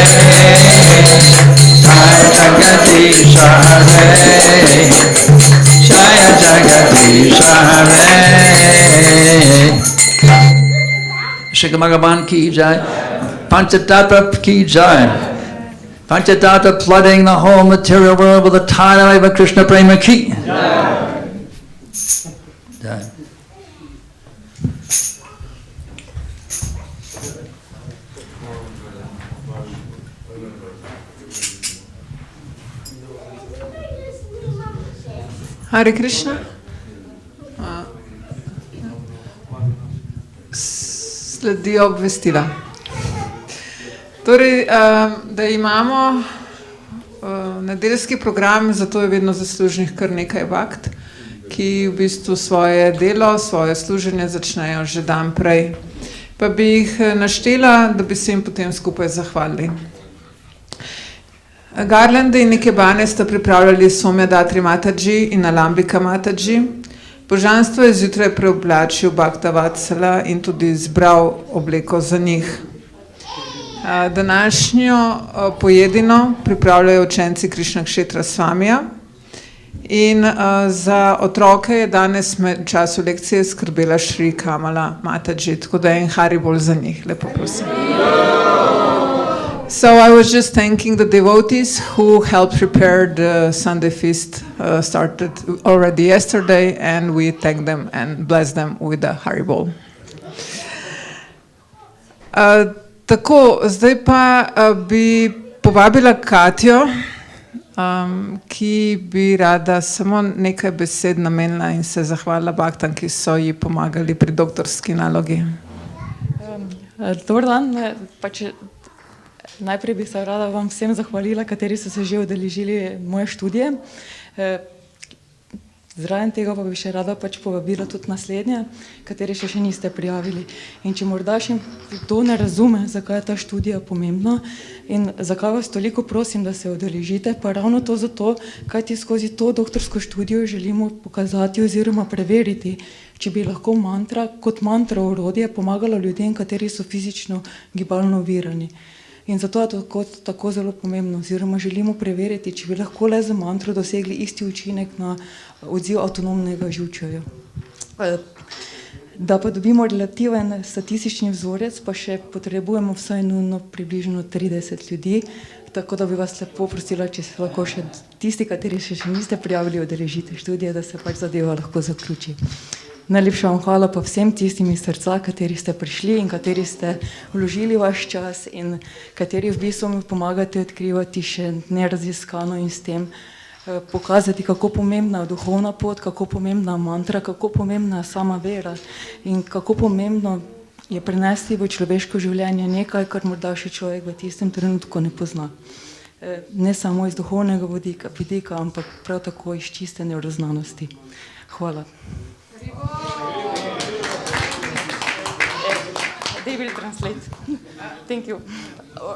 Jaya Jagadi Shahare Jaya Jagadish Hare. Shri Bhagavan ki jai. Panchatattva ki jai. Panchatattva flooding the whole material world with the tide of Krishna Prema ki jai. Jai. Hare Krišna. Sledijo obvestila. Torej, da imamo nedeljski program, zato je vedno zaslužnih kar nekaj vakt. ki v bistvu svoje delo, svoje služenje začnejo že dan prej. Pa bi jih naštela, da bi se jim potem skupaj zahvalili. Garlande in ikebane sta pripravljali Somyadatri Mataji in Alambika Mataji. Božanstvo je zjutraj preoblačil Bhakta Vatsala in tudi izbral obleko za njih. Današnjo pojedino pripravljajo učenci Krišna Kšetra Svamija in za otroke je danes v času lekcije skrbela Šri Kamala Mataji, tako da je en Haribol za njih. Lepo prosim. So I was just thanking the devotees who helped prepare the Sunday feast, started already yesterday, and we thank them and bless them with the Haribol. Tako, zdaj pa bi povabila Katjo, ki bi rada samo nekaj besed namenila in se zahvalila Bhaktam, ki so ji pomagali pri doktorski nalogi. Dobar dan, najprej bi se rada vam vsem zahvalila, kateri so se že udeležili moje študije. Zraven tega pa bi še rada povabila tudi naslednje, kateri še niste prijavili. In če morda še to ne razume, zakaj je ta študija pomembna in zakaj vas toliko prosim, da se udeležite, pa ravno to zato, kajti skozi to doktorsko študijo želimo pokazati oziroma preveriti, če bi lahko mantra kot mantra orodje pomagalo ljudem, kateri so fizično gibalno ovirani. In zato je to tako zelo pomembno, oziroma želimo preveriti, če bi lahko le za mantro dosegli isti učinek na odziv avtonomnega živčevja. Da pa dobimo relativen statistični vzorec, pa še potrebujemo vsaj nujno približno 30 ljudi, tako da bi vas lepo prosila, če se lahko še tisti, kateri še niste prijavili, udeležite študije, da se zadeva lahko zaključi. Najlepša vam hvala pa vsem tistim iz srca, kateri ste prišli in kateri ste vložili vaš čas in kateri v bistvu mi pomagate odkrivati še neraziskano in s tem pokazati, kako pomembna je duhovna pot, kako pomembna mantra, kako pomembna je sama vera in kako pomembno je prenesti v človeško življenje nekaj, kar morda še človek v tistem trenutku ne pozna. Ne samo iz duhovnega vidika, ampak prav tako iz čiste neuroznanosti. Hvala. They will translate. Thank you.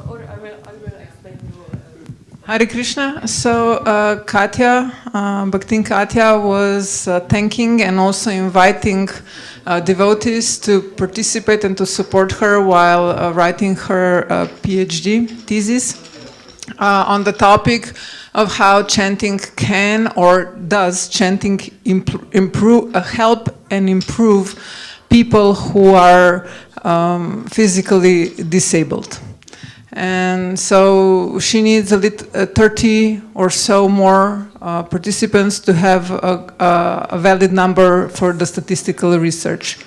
Or I will explain you. Hare Krišna. So Katya, Bhaktin Katya was thanking and also inviting devotees to participate and to support her while writing her PhD thesis on the topic of how chanting can or does chanting help and improve people who are physically disabled. And so she needs 30 or so more participants to have a valid number for the statistical research.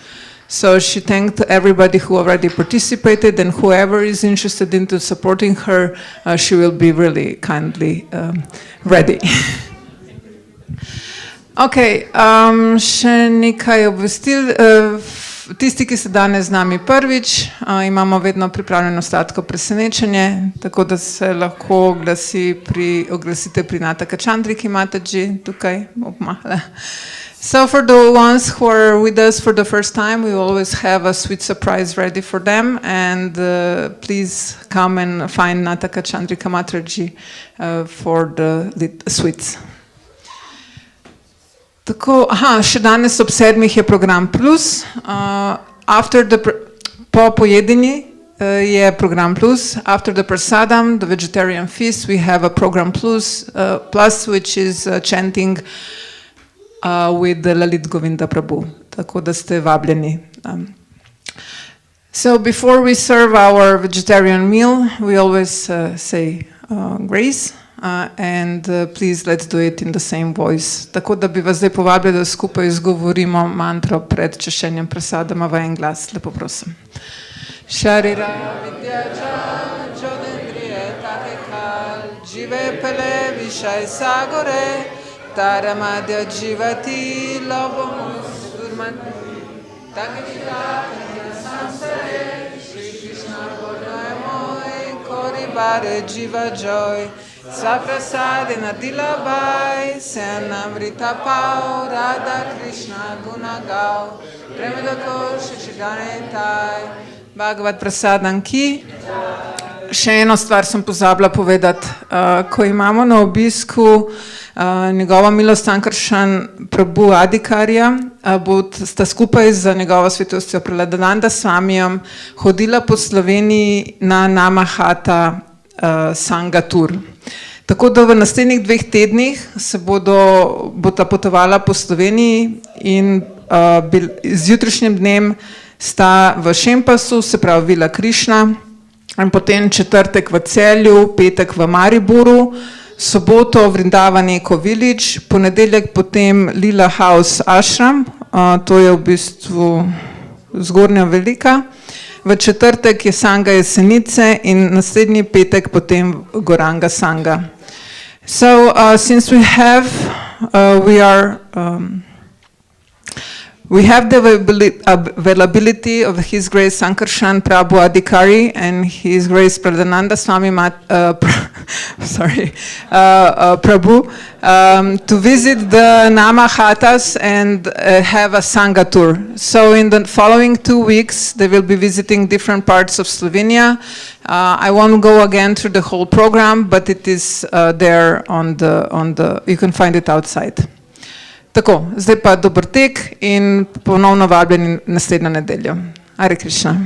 So she thanked everybody who already participated, and whoever is interested into supporting her, she will be really kindly ready. Okay, še nekaj obvestil. Tisti, ki ste danes z nami prvič, imamo vedno pripravljeno sladko presenečenje, tako da se lahko oglasite pri Sankarshan Mataji, tukaj obmahle. So for the ones who are with us for the first time, we always have a sweet surprise ready for them, and please come and find Sankarshan Mataji for the sweets. Tako, še danes ob 7 je program plus, po pojedini je program plus, after the prasadam, the vegetarian feast, we have a program plus, which is chanting with the Lalit Govinda Prabhu, tako da ste vabljeni. So before we serve our vegetarian meal, we always say grace. And please let's do it in the same voice. Tako da bi vas zdaj povabili, da skupaj izgovorimo mantro pred češenjem prasadama v en glas. Lepo prosim. Sharira vidyaja jodendriye takekal jive pele vishai sagore taramadya jivati lovamus durmati takekal samsare Shri Krishna bodhamoy kori Bare Jiva Joy, Swaprasad in Adila Bai, Senamrita Pau, Radha Krishna Guna Gau, Premedako Shishigane Tai, Bhagavad Prasadam Ki. Še eno stvar sem pozabila povedati. Ko imamo na obisku njegova milost Sankarshan prabhu adhikarija, sta skupaj z njegovo svetostjo Preladananda Swamijem hodila po Sloveniji na Namahata Sanga Tour. Tako da v naslednjih 2 tednih se bosta potovala po Sloveniji in z jutrišnjim dnem sta v Šempasu, se pravi Vila Krišna, in potem četrtek v Celju, petek v Mariboru, soboto v Vrindavani Eco Village, ponedeljek potem Lila House Ashram, to je v bistvu Zgornja Velika, v četrtek je Sanga Jesenice in naslednji petek potem Goranga Sanga. So since we have the availability of His Grace Sankarshan prabhu adhikari and His Grace Pradananda Swami Prabhu to visit the Namahatas and have a Sangha tour. So in the following 2 weeks, they will be visiting different parts of Slovenia. I won't go again through the whole program, but it is there on the, you can find it outside. Tako, zdaj pa dober tek in ponovno vabljeni naslednjo nedeljo. Hare Krišna.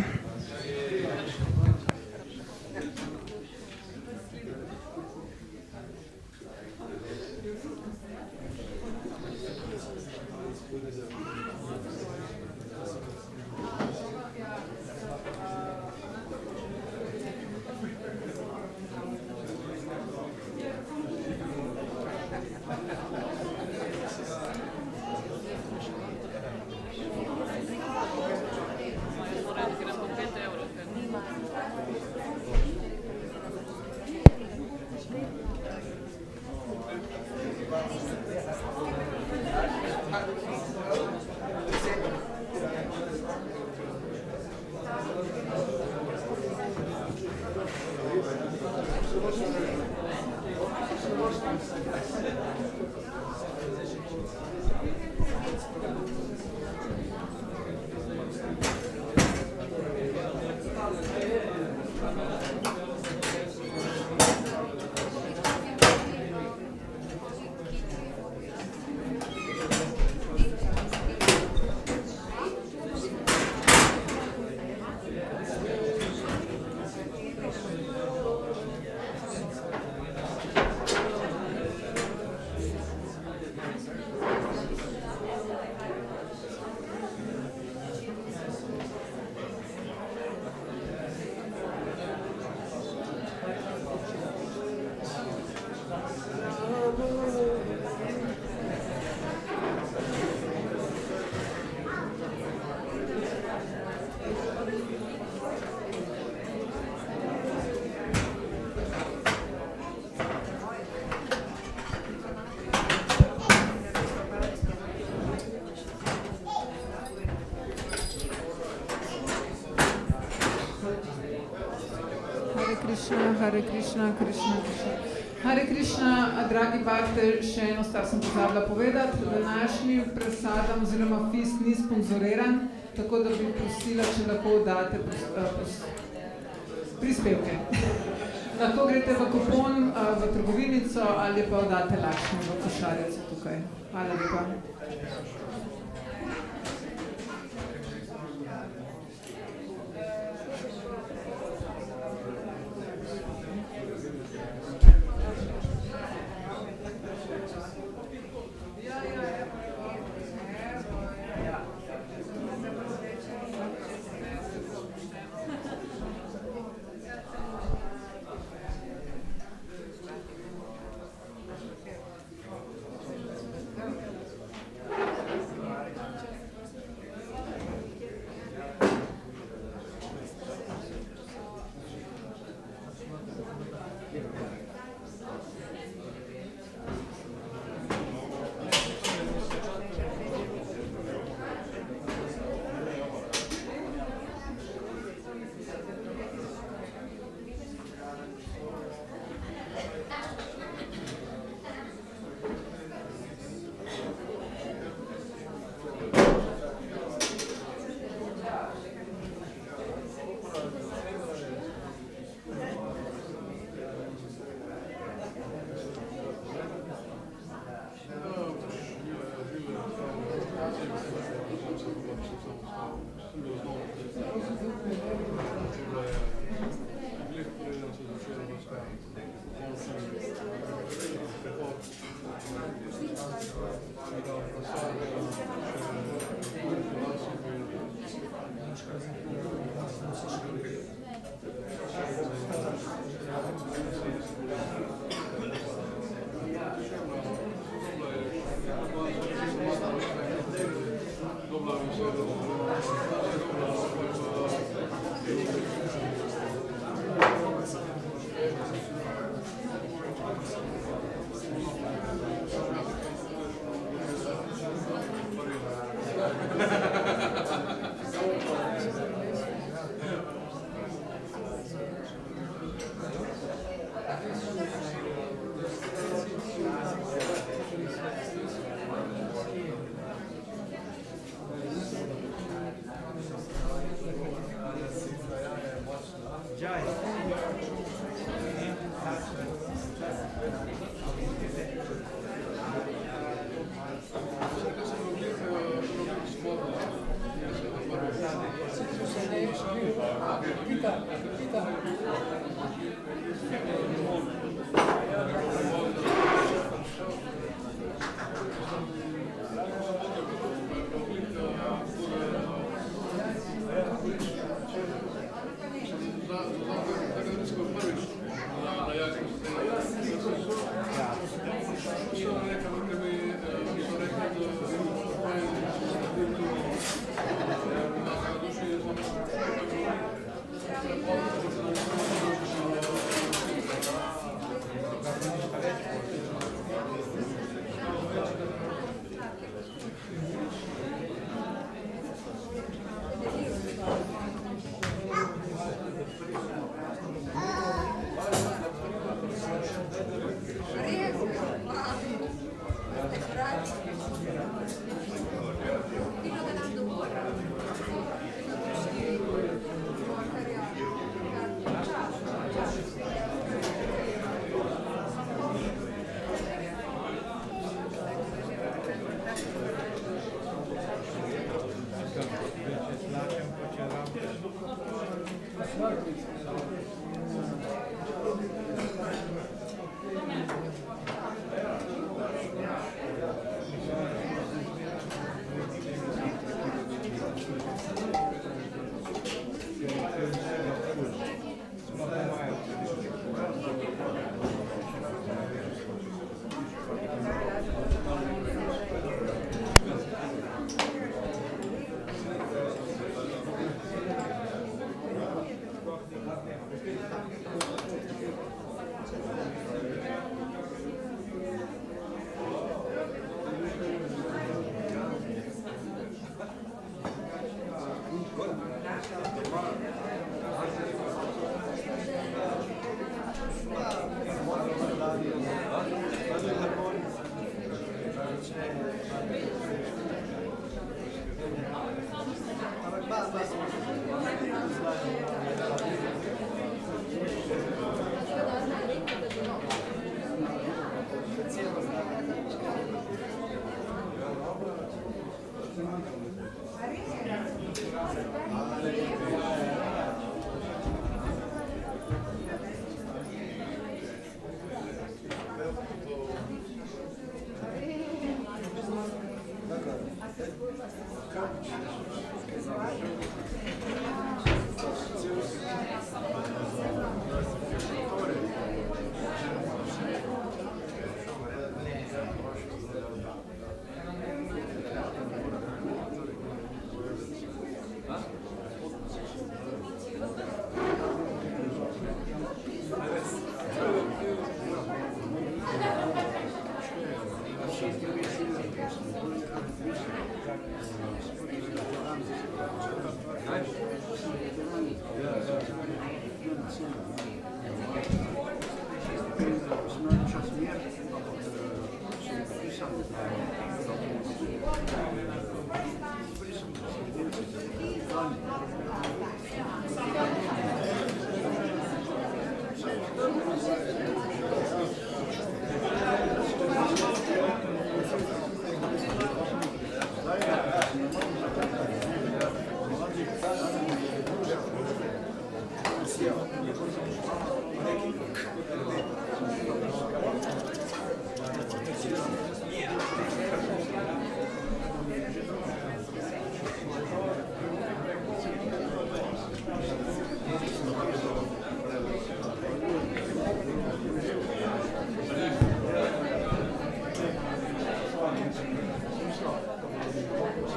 Hare Krišna, Krišna, Krišna. Hare Krišna, dragi bhakte, še eno stvar sem pozabila povedati. Današnji prasadam oziroma fist ni sponzoriran, tako da bi prosila, če lahko date prispevke. Lahko greste v kupon, v trgovinico ali pa date lakšno v košarico tukaj. Hvala lepa.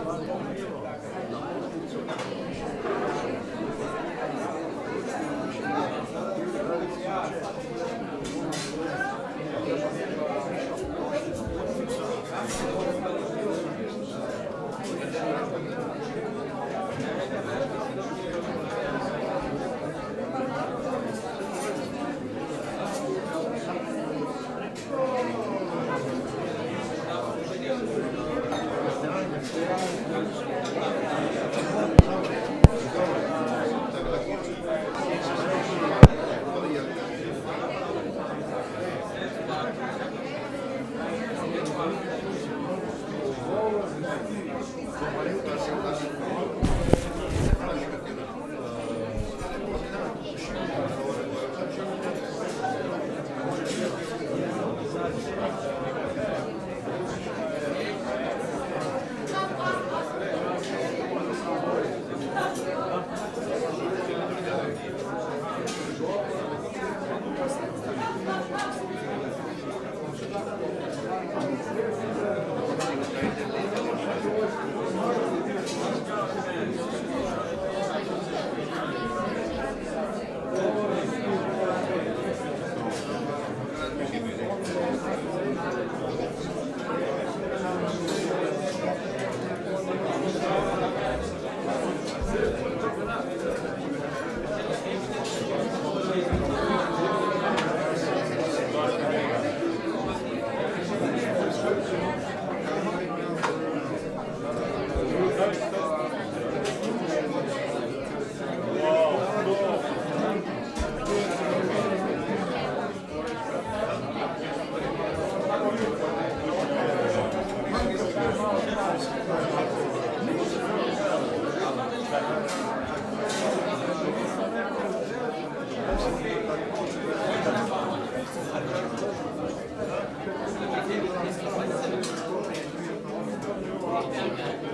Hare